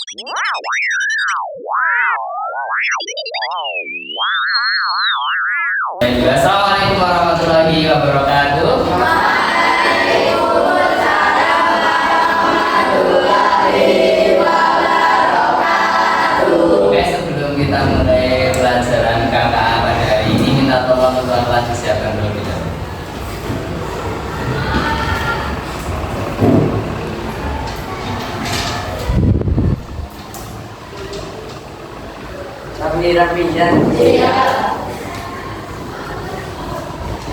Assalamualaikum warahmatullahi wabarakatuh. Oke, sebelum kita mulai pelajaran KKA pada hari ini, minta tolong tuan kelas disiapkan dulu kita. Rapi dan iya.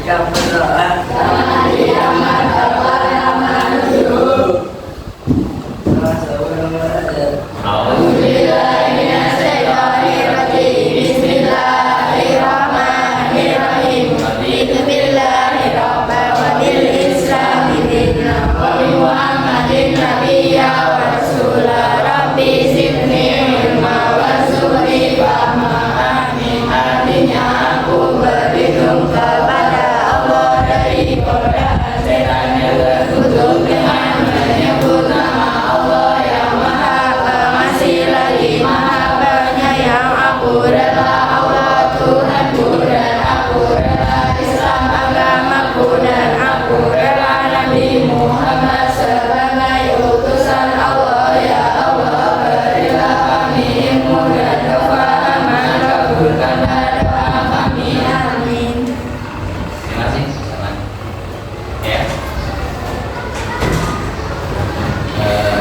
Jika berdoa, Bismillahirrahmanirrahim. Wa bi Muhammadin nabiyya wa rasulah. Rabbi zidni ilma warzuqni fahma. Amin. Artinya aku berlindung kepada Allah dari godaan setan yang terkutuk dengan menyebut nama Allah yang Maha Pengasih lagi Maha Penyayang. Aku rela Allah Tuhanku dan aku rela Islam agamaku dan aku rela Nabi Muhammad sebagai utusan Allah. Ya Allah, berilah kami ilmu dan kefahaman, kabulkanlah doa kami. Amin. Terima kasih. Sama. Ya.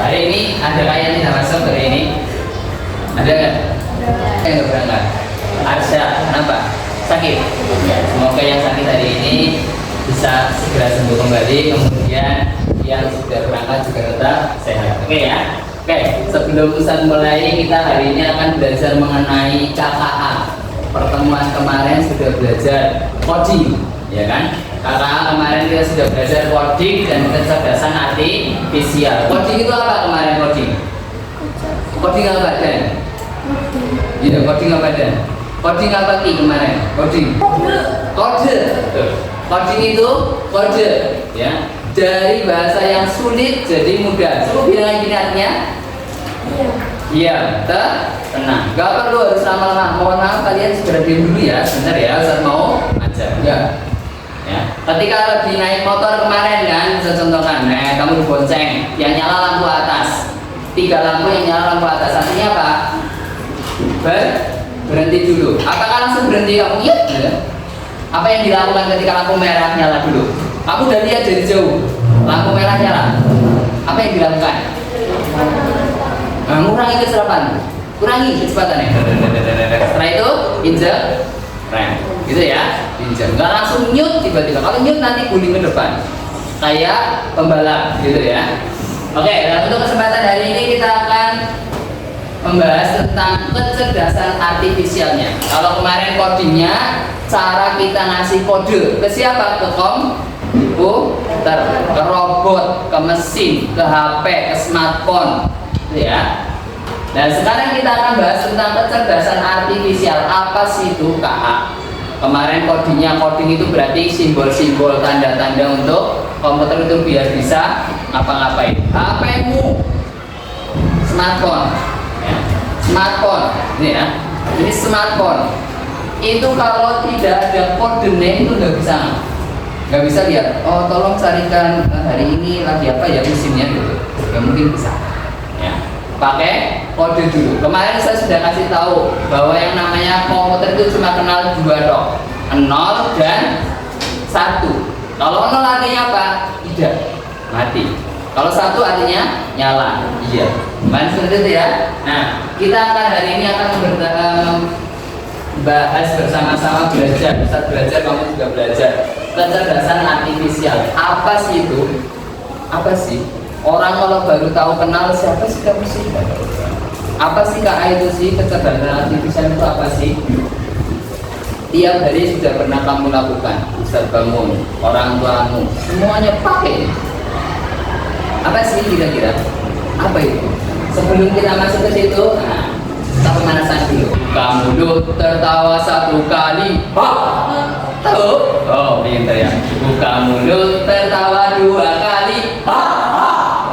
Hari ini ada kalian tidak masuk hari ini? Ada nggak? Nggak berangkat. Ada. Kenapa? Sakit. Semoga yang sakit hari ini bisa segera sembuh kembali. Kemudian yang sudah berangkat juga tetap sehat. Oke ya. Oke. Sebelum Ustaz mulai, kita hari ini akan belajar mengenai KKA. Pertemuan kemarin sudah belajar coding, ya kan? KKA kemarin kita sudah belajar coding dan kecerdasan artifisial. Coding itu apa kemarin coding? Coding apa Dan? Iya, coding apa Dan? Coding apa Ki kemarin? Coding. Kode. Tuh. Coding itu kode, ya. Dari bahasa yang sulit jadi mudah. Coba bilang lagi ini artinya? Iya, tenang. Gak perlu harus lama-lama. Mohon maaf kalian segera diam dulu ya, sebentar ya. Ustaz mau ajar. Ya. Ya. Ketika lagi naik motor kemarin kan, saya contohkan. Kamu dibonceng, yang nyala lampu atas. 3 lampu yang nyala lampu atas. Artinya apa? Berhenti dulu. Apakah langsung berhenti kamu? Iya. Apa yang dilakukan ketika lampu merah nyala dulu? Aku udah lihat dari jauh, lampu merah nyala. Apa yang dilakukan? Mengurangi kecepatan, kurangi kecepatannya. Setelah itu injek rem, gitu ya, injek. Nggak langsung nyut tiba-tiba. Kalau nyut nanti guling ke depan, kayak pembalap, gitu ya. Oke, dan untuk kesempatan hari ini kita akan membahas tentang kecerdasan artifisialnya. Kalau kemarin codingnya, cara kita ngasih kode ke siapa? Ke komputer, ke robot, ke mesin, ke HP, ke smartphone, ya. Dan sekarang kita akan bahas tentang kecerdasan artifisial. Apa sih itu KA? Kemarin coding itu berarti simbol-simbol, tanda-tanda untuk komputer itu biar bisa ngapa-ngapain. HP-mu, smartphone, ya. Smartphone, ini ya. Ini smartphone. Itu kalau tidak ada kodenya itu nggak bisa lihat. Oh, tolong carikan hari ini lagi apa ya musimnya gitu. Nggak mungkin bisa. Ya. Pakai kode dulu. Kemarin saya sudah kasih tahu bahwa yang namanya komputer itu cuma kenal 2 dok, 0 dan 1. Kalau 0 artinya apa? Tidak, mati. Kalau 1 artinya nyala. Iya. Main seperti itu ya. Nah, kita akan hari ini akan bahas bersama-sama belajar. Ustaz belajar, kamu juga belajar. Kecerdasan artifisial. Apa sih itu? Apa sih? Orang kalau baru tahu kenal siapa sih kamu sih? Apa sih KA itu sih? Kecerdasan artifisial itu apa sih? Tiap hari sudah pernah kamu lakukan. Ustaz bangun, orang tuamu, semuanya pakai. Apa sih kira-kira? Apa itu? Sebelum kita masuk ke situ, kita pemanasan dulu. Kamu tertawa 1 kali. Tahu? Oh, pintar ya. Buka mulut, tertawa 2 kali.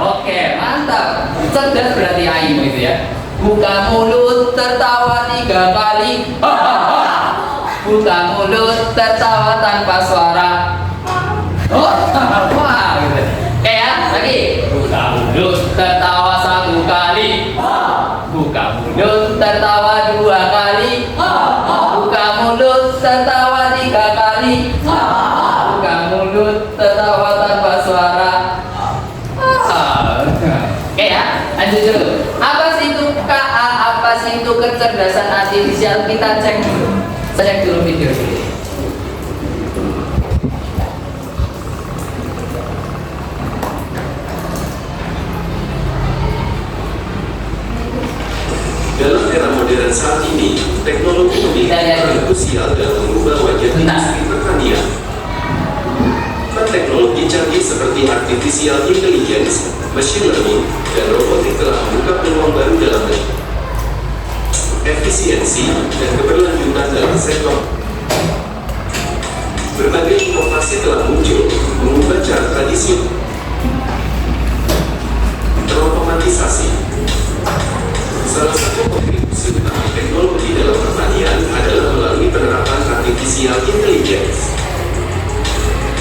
Oke, mantap. Cerdas berarti Aim itu ya. Buka mulut tertawa 3 kali. Buka mulut tertawa tanpa suara. Oh, wah, gitu. Kayak lagi. Buka mulut tertawa 1 kali. Buka mulut tertawa 2 kali. Buka mulut tertawa 3 kali. Buka mulut tertawa tanpa suara. Oke ya, lanjut dulu. Apa sih itu KA? Apa sih itu kecerdasan artifisial? Kita cek dulu. Kita cek dulu video dulu. Dalam era modern saat ini, teknologi memiliki peran krusial dalam mengubah wajah industri pertanian. Teknologi canggih seperti artificial intelligence, machine learning, dan robotik telah membuka peluang baru dalam efisiensi dan keberlanjutan dalam sektor. Berbagai inovasi telah muncul, mengubah cara tradisi, terotomatisasi. Salah satu kontribusi utama teknologi dalam pertanian adalah melalui penerapan artificial intelligence.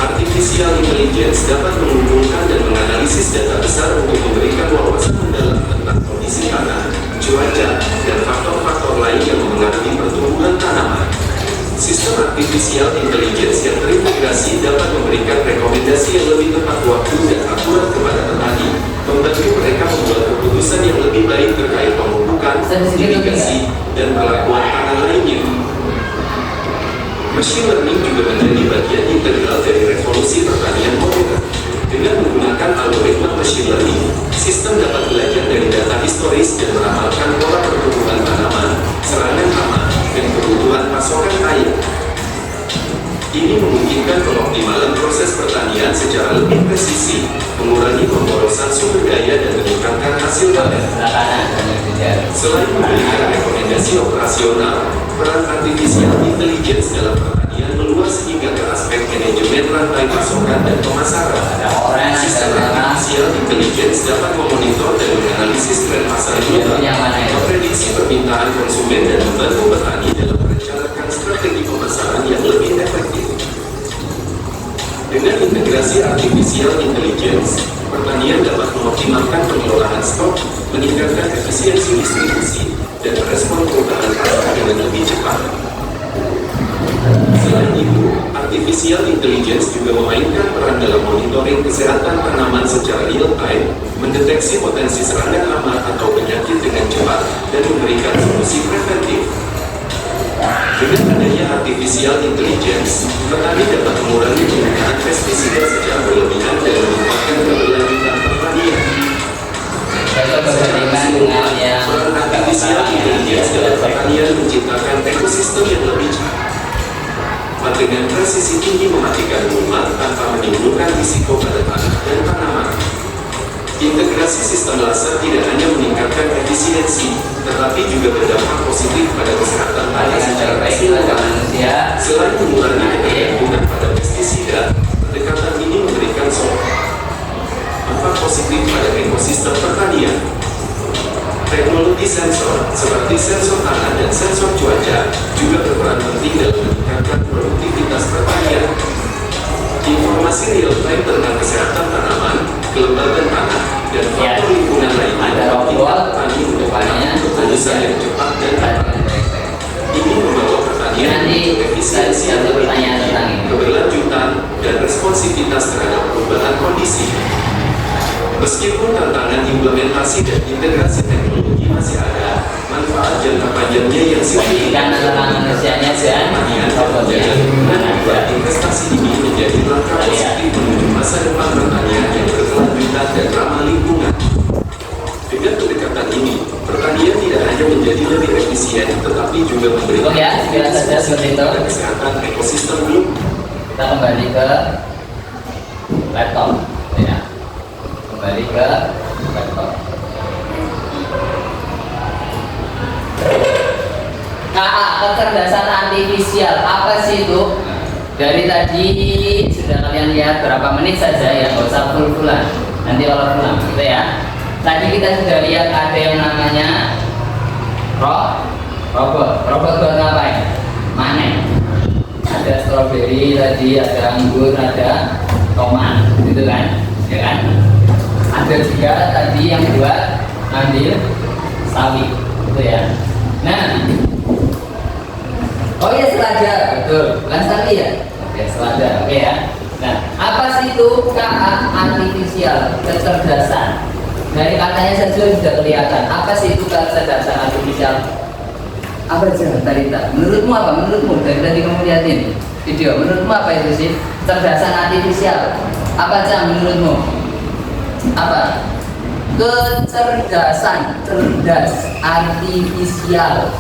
Artificial intelligence dapat mengumpulkan dan menganalisis data besar untuk memberikan wawasan mendalam tentang kondisi tanah, cuaca, dan faktor-faktor lain yang mempengaruhi pertumbuhan tanaman. Sistem artificial intelligence yang terintegrasi dapat memberikan rekomendasi yang lebih tepat waktu dan akurat kepada petani, membantu mereka membuat keputusan yang lebih baik terkait pemupukan, irigasi, dan perlakuan tanah lainnya. Machine learning juga menjadi bagian integral dari revolusi pertanian modern. Dengan menggunakan algoritma machine learning, sistem dapat belajar dari data historis dan meramalkan pola pertumbuhan tanaman, serangan hama, dan kebutuhan pasokan air. Ini memungkinkan pengoptimalan proses pertanian secara lebih presisi, mengurangi pemborosan sumber daya dan meningkatkan hasil panen. Selain memberikan rekomendasi operasional, peran artificial intelligence dalam pertanian meluas hingga ke aspek manajemen rantai pasokan dan pemasaran. Sistem artificial intelligence dapat memonitor dan menganalisis tren pasar global, memprediksi permintaan konsumen dan membantu petani dalam merencanakan strategi pemasaran yang lebih efektif. Dengan integrasi artificial intelligence, pertanian dapat mengoptimalkan pengelolaan stok, meningkatkan efisiensi distribusi, dan merespon perubahan pasar dengan lebih cepat. Selain itu, artificial intelligence juga memainkan peran dalam monitoring kesehatan tanaman secara real-time, mendeteksi potensi serangan hama atau penyakit dengan cepat, dan memberikan solusi preventif. Dengan adanya artificial intelligence, petani dapat mengurangi penggunaan pestisida secara berlebihan dan meningkatkan keberlanjutan pertanian. Peran artificial intelligence dalam pertanian menciptakan ekosistem yang lebih cepat. Dengan presisi tinggi mematikan bunga tanpa menimbulkan risiko pada tanah dan tanaman. Integrasi sistem laser tidak hanya meningkatkan efisiensi, tetapi juga berdampak positif pada kesehatan tanah secara keseluruhan. Selain mengurangi ketergantungan pada pestisida, pendekatan ini memberikan dampak positif pada ekosistem pertanian. Teknologi sensor, seperti sensor tanah dan sensor cuaca, juga berperan penting dalam meningkatkan produktivitas pertanian. Informasi real-time tentang kesehatan tanaman, kelembaban tanah, dan faktor lingkungan lainnya memungkinkan petani mendapatkan keputusan yang cepat dan tepat. Ini membawa pertanian untuk efisiensi yang lebih tinggi, keberlanjutan, dan responsivitas terhadap perubahan kondisi. Meskipun tantangan implementasi dan integrasi teknologi masih ada, manfaat jangka panjangnya yang signifikan dalam pertanian dan membuat investasi ini menjadi langkah positif menuju masa depan pertanian yang berkelanjutan dan ramah lingkungan. Dengan pendekatan ini, pertanian tidak hanya menjadi lebih efisien, tetapi juga memberikan kesehatan ekosistem belum. Kita kembali ke laptop, ya. Kembali ke laptop. KA, kecerdasan artifisial, apa sih itu? Dari tadi sudah kalian lihat berapa menit saja ya, nggak usah full-fullan. Nanti kalau pulang, gitu ya. Tadi kita sudah lihat ada yang namanya Robot buat ngapain? Manen. Ada stroberi tadi, ada anggur, ada tomat, gitu kan? Ya kan? Ada juga tadi yang buat ambil sawit, gitu ya. Nah, oh ya selada, betul. Bukan sawi ya? Oke, selada, oke ya. Nah, apa sih itu KA artifisial, kecerdasan? Dari katanya saja sudah kelihatan. Apa sih itu kecerdasan artifisial? Apa aja Tarita? Menurutmu apa? Menurutmu dari tadi kamu liatin video, menurutmu apa itu sih kecerdasan artifisial? Apa aja menurutmu? Apa? Kecerdasan, cerdas, artifisial.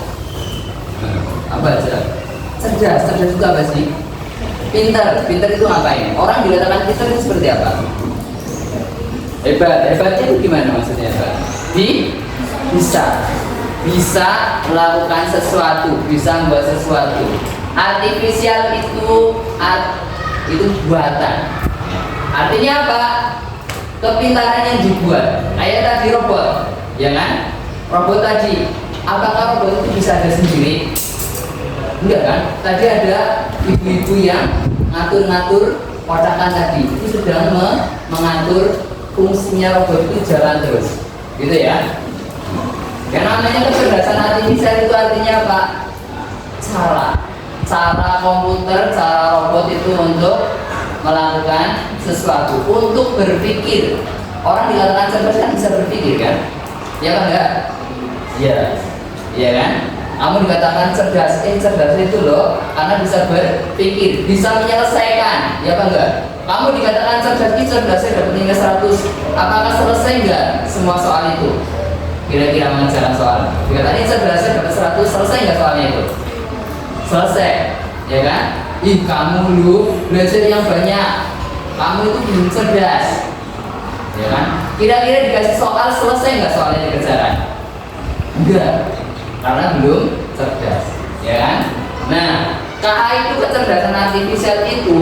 Apa aja? Cerdas itu apa sih? Pintar itu ngapain? Orang dikatakan pintar itu seperti apa? Hebatnya itu gimana maksudnya hebat? Bisa melakukan sesuatu, bisa membuat sesuatu. Artifisial itu buatan. Artinya apa? Kepintaran yang dibuat. Kayak tadi robot, ya kan? Robot tadi, apakah robot itu bisa ada sendiri? Enggak kan? Tadi ada ibu-ibu yang ngatur-ngatur kotakan tadi. Itu sedang mengatur fungsinya robot itu jalan terus, gitu ya. Yang namanya kecerdasan artifisial itu artinya apa? Cara komputer, cara robot itu untuk melakukan sesuatu, untuk berpikir. Orang dikatakan cerdas kan bisa berpikir kan? Ya kan enggak? Iya kan? Kamu dikatakan cerdas itu loh, karena bisa berpikir, bisa menyelesaikan, ya apa enggak? Kamu dikatakan cerdasnya dapat nilai 100, apakah selesai enggak semua soal itu? Kira-kira mengerjakan soal. Dikatakan cerdasnya dapat 100, selesai enggak soalnya itu? Selesai, ya kan? Ih, kamu lu belajar yang banyak, kamu itu belum cerdas, ya kan? Kira-kira dikasih soal selesai enggak soalnya dikerjakan? Enggak, karena belum cerdas, ya kan? Nah, KA itu kecerdasan artifisial itu,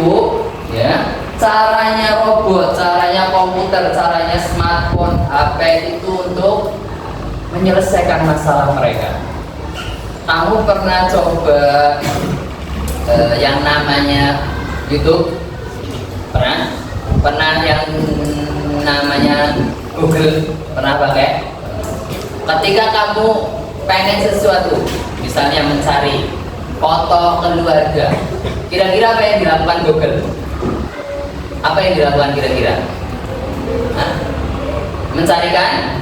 ya, caranya robot, caranya komputer, caranya smartphone, HP itu untuk menyelesaikan masalah mereka. Kamu pernah coba yang namanya YouTube? Pernah yang namanya Google? Pernah pakai? Ketika kamu pengen sesuatu, misalnya mencari foto keluarga, kira-kira apa yang dilakukan Google? Apa yang dilakukan kira-kira? Mencarikan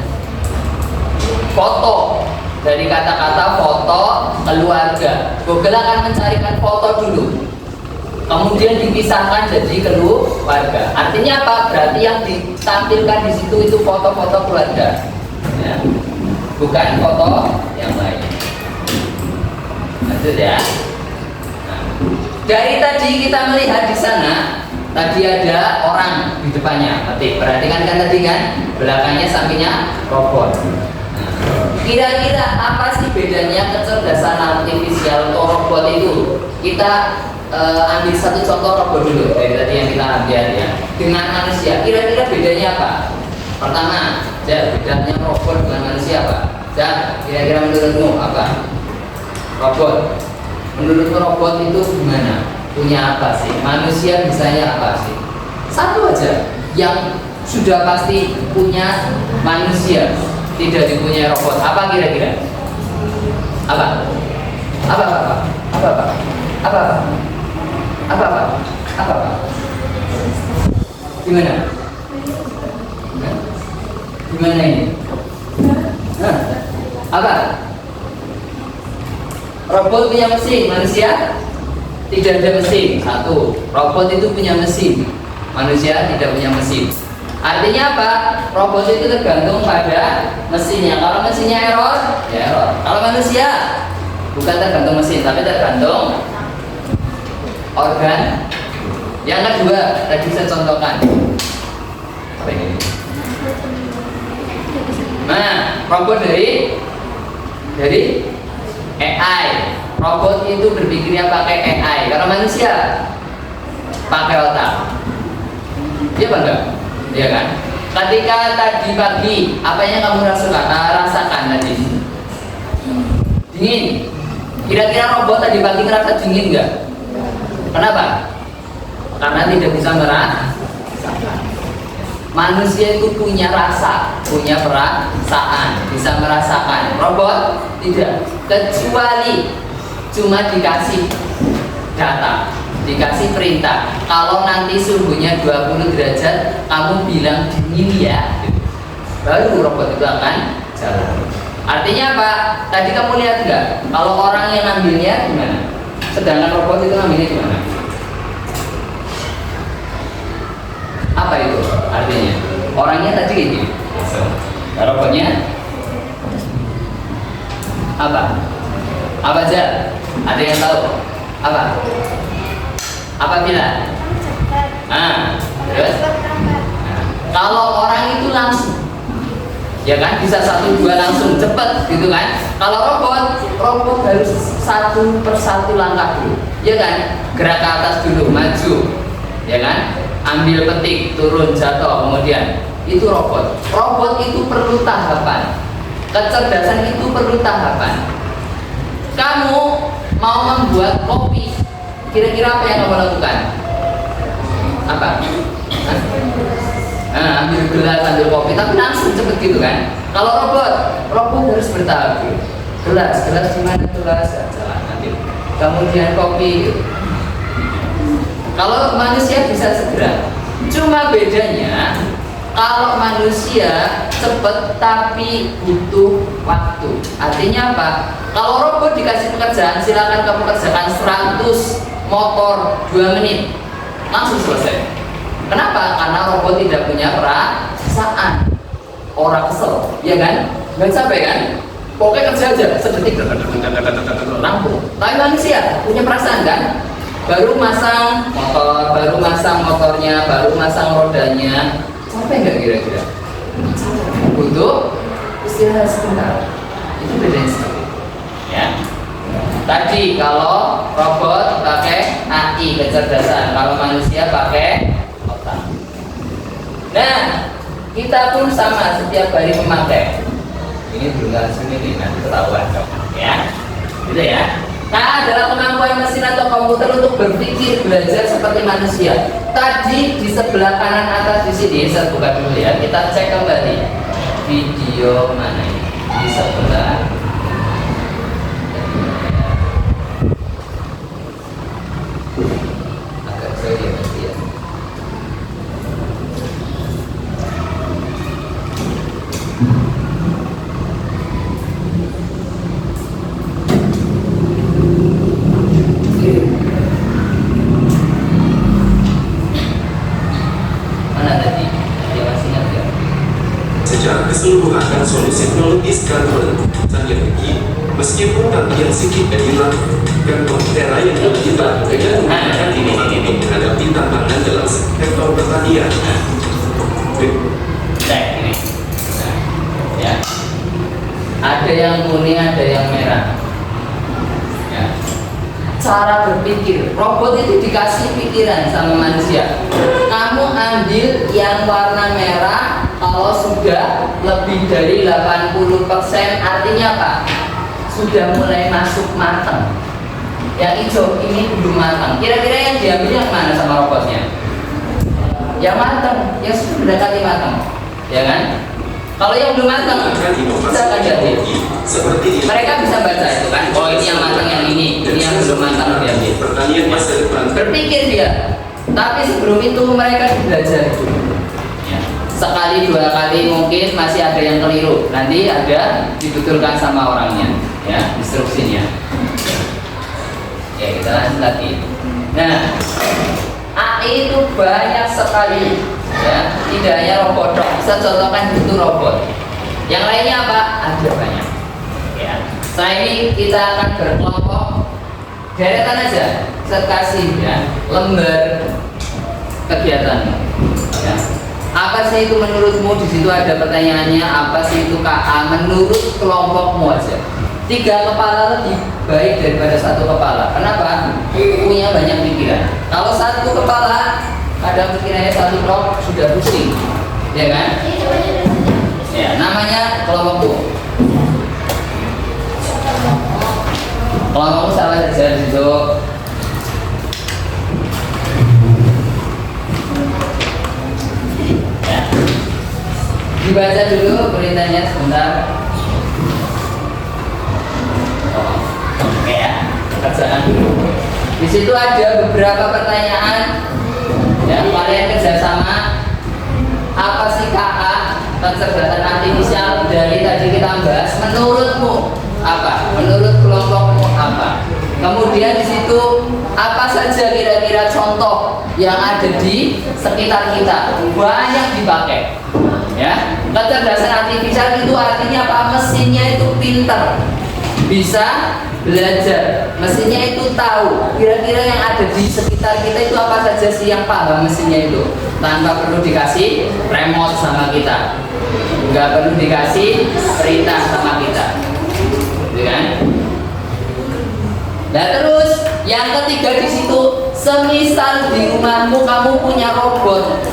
foto, dari kata-kata foto keluarga. Google akan mencarikan foto dulu, kemudian dipisahkan jadi keluarga. Artinya apa? Berarti yang ditampilkan di situ itu foto-foto keluarga, ya, bukan foto yang lain. Lanjut ya. Nah, dari tadi kita melihat di sana, tadi ada orang di depannya. Perhatikan kan tadi kan, belakangnya sampingnya robot. Kira-kira apa sih bedanya kecerdasan artifisial atau robot itu? Kita ambil satu contoh robot dulu dari tadi yang kita ambil ya, dengan manusia. Kira-kira bedanya apa? Pertama, bedanya robot dengan manusia apa? Kira-kira menurutmu apa? Robot. Menurutmu robot itu gimana? Punya apa sih? Manusia bisanya apa sih? Satu aja yang sudah pasti punya manusia, tidak dipunyai robot. Apa kira-kira? Apa? Gimana? Gimana ini? Apa? Robot punya mesin, manusia tidak ada mesin. Satu, robot itu punya mesin, manusia tidak punya mesin. Artinya apa? Robot itu tergantung pada mesinnya. Kalau mesinnya error, ya error. Kalau manusia bukan tergantung mesin, tapi tergantung organ. Yang kedua, tadi saya contohkan. Apa ini? Nah, robot dari AI. Robot itu berpikirnya pakai AI. Kalau manusia pakai otak. Iya apa enggak? Iya kan? Ketika tadi pagi, apa yang kamu rasakan tadi? Kira-kira robot tadi pagi ngerasa dingin nggak? Kenapa? Karena tidak bisa merasakan. Manusia itu punya rasa, punya perasaan, bisa merasakan. Robot tidak, kecuali cuma dikasih data, dikasih perintah. Kalau nanti suhunya 20 derajat, kamu bilang dingin ya, baru robot itu akan jalan. Artinya apa? Tadi kamu lihat nggak? Kalau orang yang ngambilnya gimana? Sedangkan robot itu ngambilnya gimana? Apa itu artinya? Orangnya tadi ini, robotnya apa? Apa aja? Ada yang tahu? Apa? Apabila? Terus? Kalau orang itu langsung, ya kan, bisa 1, 2 langsung cepet gitu kan. Kalau robot harus satu persatu langkah dulu, ya kan, gerak ke atas dulu, maju, ya kan, ambil petik, turun, jatuh, kemudian itu robot itu perlu tahapan, kecerdasan itu perlu tahapan. Kamu mau membuat kopi, kira-kira apa yang kamu lakukan? Apa? Ambil gelas, ambil kopi, tapi langsung cepet gitu kan. Kalau robot harus bertahap dulu. Gelas di mana, gelas jalan ambil, kemudian kopi gitu. Kalau manusia bisa segera, cuma bedanya kalau manusia cepet tapi butuh waktu. Artinya apa? Kalau robot dikasih pekerjaan, silakan kamu kerjakan 100 motor 2 menit, langsung selesai. Kenapa? Karena robot tidak punya perasaan. Orang kesel, ya kan? Nggak capek kan? Pokoknya kerja aja, sedetik rampung. Tapi manusia punya perasaan kan? Baru masang motor, baru masang motornya, baru masang rodanya, capek nggak kira-kira? Butuh istirahat sebentar. Itu bedanya sekali. Ya. Tadi kalau robot pakai AI, kecerdasan, kalau manusia pakai otak. Nah, kita pun sama, setiap hari memakai. Ini belum langsung ini, nanti ketahuan dong, ya. Gitu ya. Nah, adalah kemampuan mesin atau komputer untuk berpikir, belajar seperti manusia. Tadi di sebelah kanan atas di sini, saya buka dulu ya. Kita cek kembali video mana ini di sebelah. Agak jauh ya nanti ya. Secara keseluruhan solusi teknologis karbon dan energi, meskipun tampil sedikit dan hilang, karbon era yang lebih baik dengan menggunakan inovatif menghadapi tantangan dalam sektor pertanian. Cek ini. Ya. Ada yang kuning, ada yang merah. Ya. Cara berpikir, robot itu dikasih pikiran sama manusia. Kamu ambil yang warna merah. Kalau sudah lebih dari 80%, artinya apa? Sudah mulai masuk matang. Yang hijau ini belum matang. Kira-kira yang diambil yang mana sama robotnya? Yang matang, yang sudah mendekati matang, ya kan? Kalau yang belum matang, bisa akan jadi. Mereka bisa baca itu kan? Oh, ini yang matang, yang ini yang belum matang diambil. Pertanian masa depan. Berpikir dia. Tapi sebelum itu mereka belajar dulu. Sekali 2 kali mungkin masih ada yang keliru, nanti ada dibetulkan sama orangnya, ya, instruksinya. Ya, kita lanjut lagi. Nah, AI itu banyak sekali, ya, tidak hanya robot. Bisa contohkan itu robot. Yang lainnya apa? Ada banyak. Ya. Setelah ini kita akan berkelompok, deretan aja. Saya kasih ya lembar kegiatan. Ya. Apa sih itu menurutmu? Di situ ada pertanyaannya. Apa sih itu KA? Menurut kelompokmu aja. 3 kepala lebih baik daripada 1 kepala. Kenapa? Punya banyak pikiran. Kalau 1 kepala, kadang pikirannya 1 blok sudah pusing, ya kan? Ya, namanya kelompokmu. Kalau kamu salah saja di situ. Ya. Dibaca dulu perintahnya sebentar. Oke ya, kerjakan dulu. Di situ ada beberapa pertanyaan. Ya, kalian kerjasama. Apa sih KA, kecerdasan artifisial dari tadi kita bahas? Menurutmu apa? Menurut kelompokmu apa? Kemudian di situ apa saja kira-kira contoh yang ada di sekitar kita? Banyak dipakai. Ya, kecerdasan artifisial itu artinya apa? Mesinnya itu pintar, bisa belajar, mesinnya itu tahu kira-kira yang ada di sekitar kita itu apa saja sih yang paham mesinnya itu, tanpa perlu dikasih remote sama kita, nggak perlu dikasih perintah sama kita, gitu kan? Nah terus yang ketiga di situ, semisal di rumahmu kamu punya robot,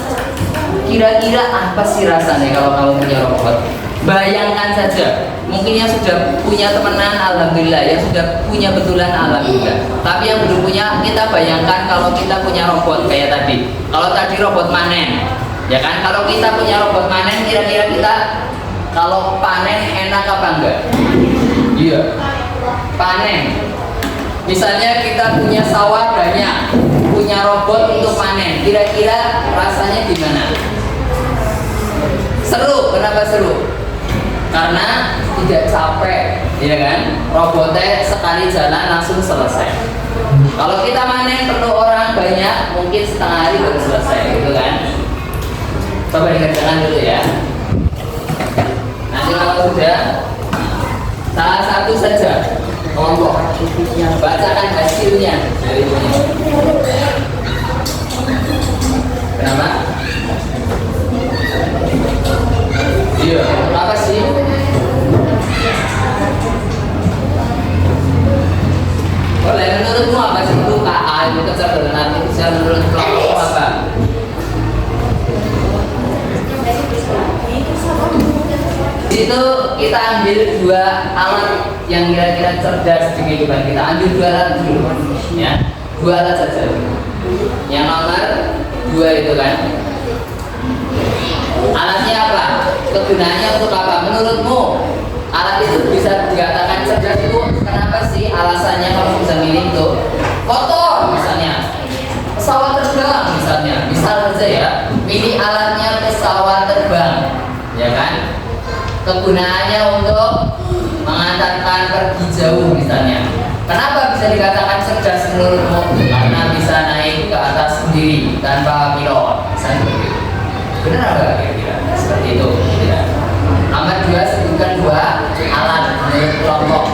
kira-kira apa sih rasanya kalau kamu punya robot? Bayangkan saja, mungkin yang sudah punya temenan alhamdulillah, yang sudah punya betulan alhamdulillah. Tapi yang belum punya, kita bayangkan kalau kita punya robot kayak tadi. Kalau tadi robot panen, ya kan? Kalau kita punya robot panen, kira-kira kita kalau panen enak apa enggak? Iya, panen. Misalnya kita punya sawah banyak, punya robot untuk panen, kira-kira rasanya gimana? Seru, kenapa seru? Karena tidak capek, ya kan? Robotnya sekali jalan langsung selesai. Kalau kita panen perlu orang banyak, mungkin setengah hari baru selesai, gitu kan? Coba dikerjakan dulu ya. Nanti kalau sudah, salah satu saja kelompok bacakan hasilnya dari ini. Kenapa? Iya, apa sih? Boleh, menurutmu apa sih itu KA, itu kecerdasan artifisial, menurut kelompokmu apa? Itu kita ambil dua alat yang kira-kira cerdas di kehidupan kita. Ambil dua alat dulu, ya, dua alat saja. Yang nomor dua itu kan, alatnya apa? Kegunaannya untuk apa? Menurutmu alat itu bisa dikatakan cerdas itu kenapa sih? Alasannya kalau bisa milih itu kotor misalnya, pesawat terbang misalnya, misal saja ya, pilih alatnya pesawat terbang, ya kan? Kegunaannya untuk mengantarkan pergi jauh misalnya. Kenapa bisa dikatakan cerdas menurutmu? Karena bisa naik ke atas sendiri tanpa pilot, misalnya begitu. Benar apa kira-kira? Seperti itu, ya. Nomor dua, sebutkan dua alat menurut kelompok.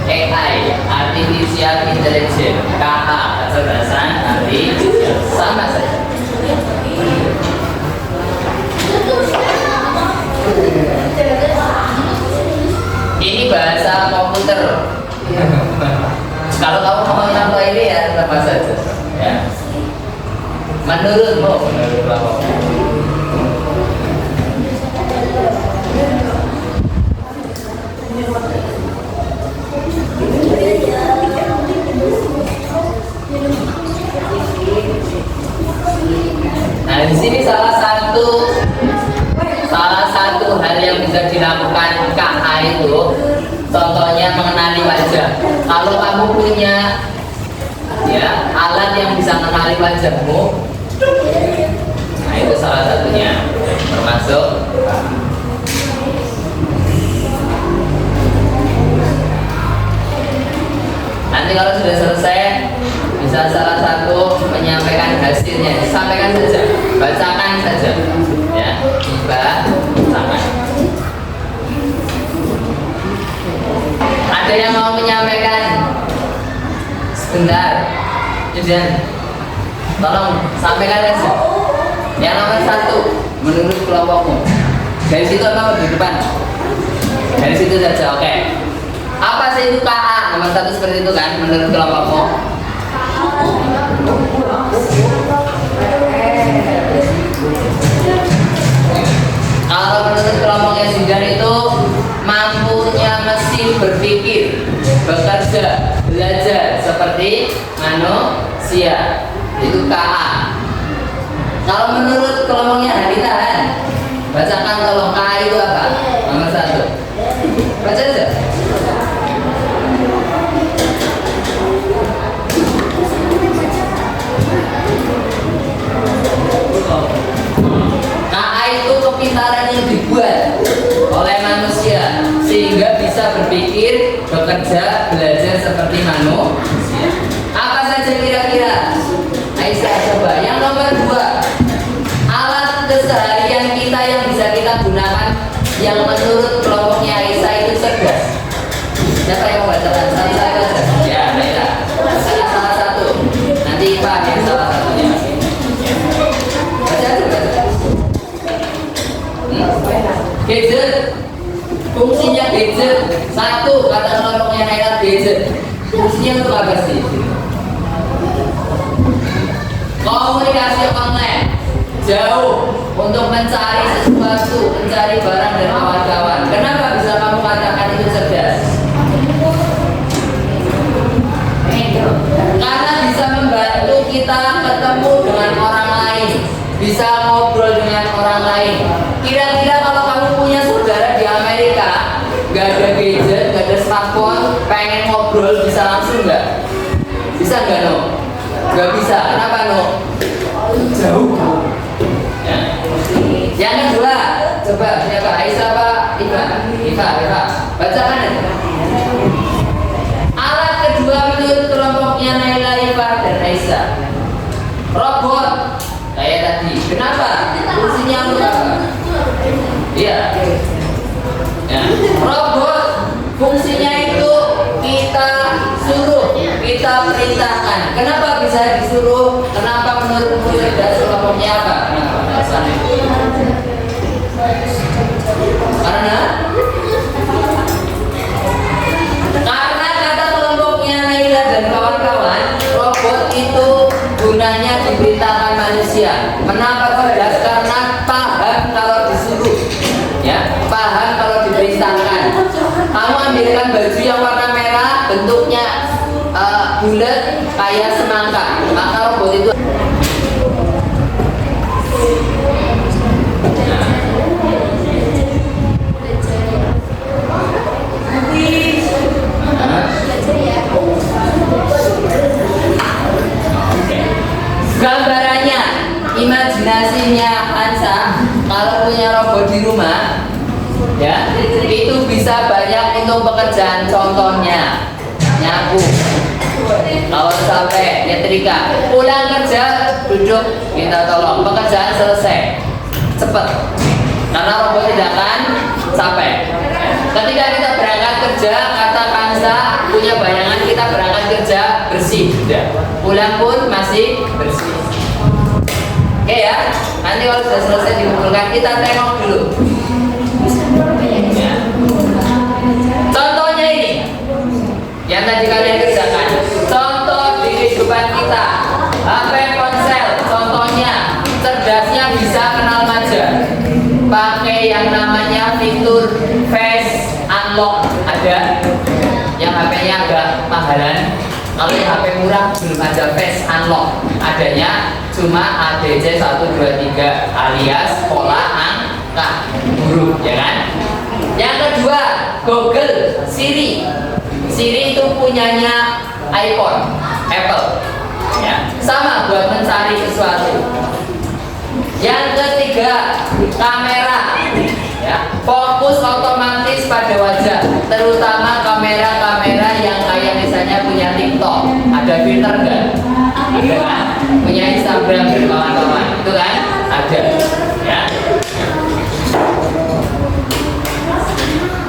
AI, Artificial Intelligence, KA, kecerdasan artifisial, sama saja. Ini bahasa komputer. Kalau kamu mau contoh ini ya sama saja. Ya. Menurut kelompok. Nah di sini salah satu hal yang bisa dilakukan KA itu, contohnya mengenali wajah. Kalau kamu punya ya alat yang bisa mengenali wajahmu, nah itu salah satunya, termasuk nanti kalau sudah selesai bisa salah satu menyampaikan hasilnya, disampaikan saja, bacakan saja, ya, bacakan. Ada yang mau menyampaikan? Sebentar, Judan, tolong sampaikan saja. Yang nomor satu, menurut kelompokmu. Dari situ apa di depan? Dari situ saja, oke. Apa sih itu KA? Nomor 1 seperti itu kan, menurut kelompokmu? Kalau menurut kelompoknya Zidan itu mampunya mesin berpikir, bekerja, belajar seperti manusia. Itu KA. Kalau menurut kelompoknya Haditan, bacakan tolong KA itu apa? Nomor 1. Baca aja. KA itu kepintaran yang dibuat oleh manusia sehingga bisa berpikir, bekerja, belajar seperti manusia. Apa saja kira-kira? Aisyah coba. Yang nomor 2, alat keseharian kita yang bisa kita gunakan yang menurut kelompoknya Aisyah itu cerdas. Siapa yang mau bacakan? Satu-satu aja. Ya, Aisyah. Salah satu. Nanti Pak yang salah satunya. Baca aja, baca. Gadget. Fungsinya gadget. 1 kata kelompoknya Aisyah gadget. Fungsinya untuk apa sih? Komunikasi online, jauh, untuk mencari sesuatu, mencari barang dan kawan-kawan. Kenapa bisa kamu katakan itu cerdas? Karena bisa membantu kita ketemu dengan orang lain, bisa ngobrol dengan orang lain. Kira-kira kalau kamu punya saudara di Amerika, gak ada gadget, gak ada smartphone, pengen ngobrol bisa langsung nggak? Bisa nggak, No? Gak bisa. Kenapa, No? Jauh. Ya. Yang kedua, coba siapa? Aisyah apa? Iva. Bacakan aja. Alat kedua menurut kelompoknya Naila, Iva, dan Aisyah. Robot. Kayak tadi. Kenapa? Fungsinya apa? Iya. Ya. Robot. Fungsinya itu kita suruh, kita perintahkan. Kenapa bisa disuruh? Kenapa menurutmu cerdas? Kelompoknya apa? Kenapa? Alasannya? Karena kata kelompoknya Naila dan kawan-kawan, robot itu gunanya diperintahkan manusia. Kenapa cerdas? Karena paham kalau disuruh, ya, paham kalau diperintahkan. Kamu ambilkan baju yang warna merah, bentuknya bulat kayak semangka, maka robot itu gambarannya, imajinasinya Hansa kalau punya robot di rumah, ya, itu bisa banyak untuk pekerjaan. Contohnya nyapu, kalau sampai nyetrika, pulang kerja duduk minta tolong, pekerjaan selesai cepet karena robot tidak akan capek. Ketika kita berangkat kerja, kata Kansa punya bayangan kita berangkat kerja bersih, pulang pun masih bersih. Oke ya, nanti kalau sudah selesai dikumpulkan kita tengok dulu. Ya. Contohnya ini yang tadi kalian kerjakan. Contoh di kehidupan kita, HP ponsel. Contohnya cerdasnya bisa kenal wajah, pakai yang namanya fitur face unlock. Ada yang HP-nya agak mahalan. Kalau yang HP murah belum ada face unlock, adanya cuma ADC 123 alias pola angka huruf, ya kan? Yang kedua, Google, Siri. Siri itu punyanya iPhone, Apple, ya, sama buat mencari sesuatu. Yang ketiga, kamera, ya, fokus otomatis pada wajah, terutama kamera-kamera yang kayak misalnya punya TikTok, ada filter enggak? Ada kan? Punya Instagram dan kawan-kawan, itu kan? Ada, ya.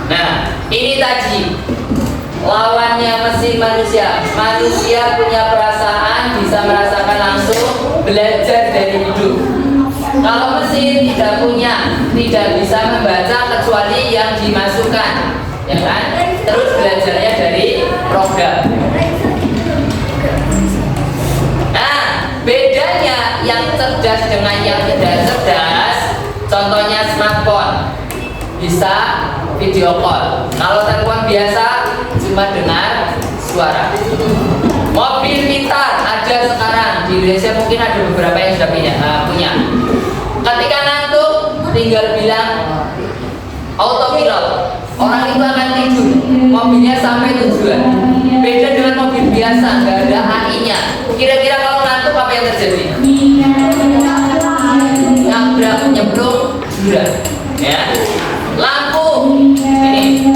Nah, ini tadi lawannya mesin manusia. Manusia punya perasaan, bisa merasakan langsung, belajar dari hidup. Kalau mesin tidak punya, tidak bisa membaca kecuali yang dimasukkan, ya kan? Terus belajarnya dari program. Nah, bedanya yang cerdas dengan yang tidak cerdas, contohnya smartphone bisa video call. Kalau telepon biasa cuma dengar suara. Mobil pintar ada sekarang di Indonesia, mungkin ada beberapa yang sudah punya. Ketika ngantuk tinggal bilang autopilot, orang itu akan tidur, mobilnya sampai tujuan. Beda dengan mobil biasa, nggak ada AI-nya. Kira-kira kalau ngantuk apa yang terjadi? Nabrak, nyemplung, jurang. Ya. Lampu ini,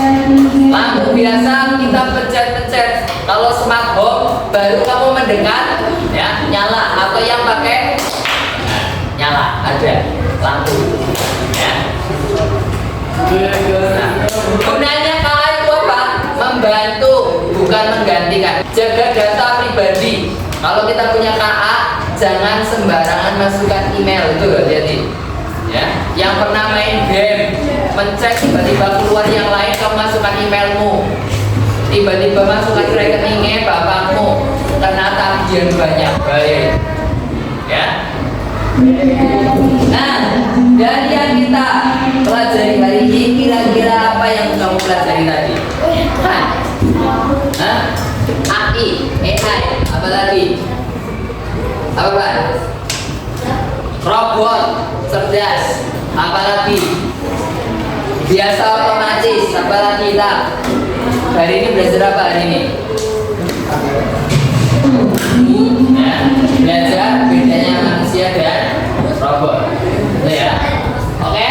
lampu biasa kita pencet-pencet. Kalau smart home baru kamu mendengar, ya nyala, atau yang pakai nyala, ada lampu. Ya. Nah, gunanya KA itu apa? Membantu, bukan menggantikan. Jaga data pribadi. Kalau kita punya KA, jangan sembarangan masukkan email, itu hati-hati. Ya, yang pernah main game, mencek tiba-tiba keluar yang lain, kamu masukkan emailmu, tiba-tiba masukkan rekeningnya bapakmu, karena tagihan banyak, baik. Ya. Nah, dari yang kita pelajari hari ini, kira-kira apa yang kamu pelajari tadi? AI, apa lagi? Apa Pak? Robot, cerdas, apa lagi? Biasa otomatis, apa lagi kita? Hari ini belajar apa hari ini? Ya, belajar bedanya manusia dan robot. Itu ya. Oke.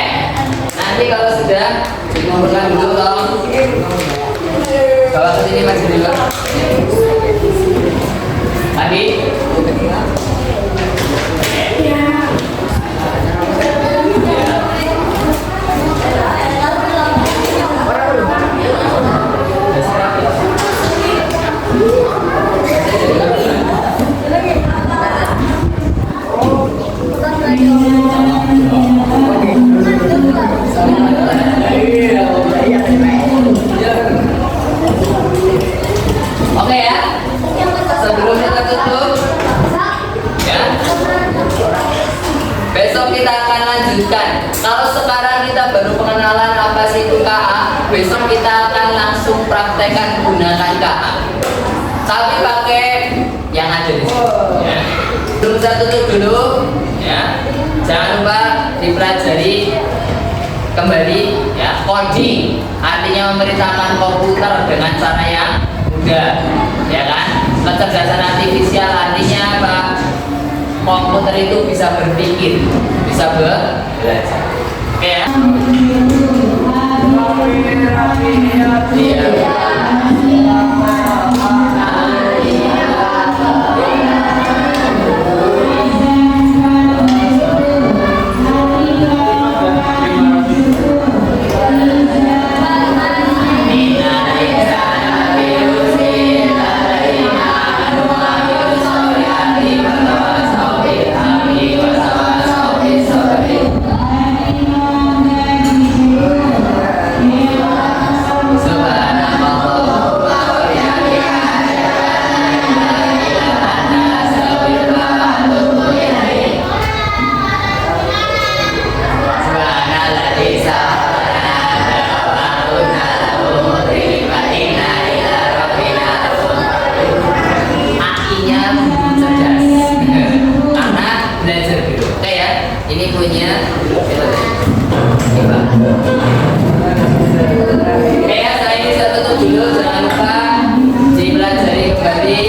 Nanti kalau sudah dikumpulkan dulu, tolong bawa ke sini Mas dulu. Lagi. Oke ya. Sebelum kita tutup, ya. Besok kita akan lanjutkan. Kalau sekarang kita baru pengenalan apa sih itu KA, besok kita akan langsung praktekkan gunakan KA. Tapi pakai yang ada di sini. Ya. Belum saya tutup dulu, ya. Jangan lupa dipelajari kembali, ya. Coding artinya memerintahkan komputer dengan cara yang mudah, ya kan? Kecerdasan artifisial artinya apa? Komputer itu bisa berpikir, bisa belajar. Oke ya? Ini punya oke ya, saya ini saya tutup dulu. Jangan lupa dipelajari kembali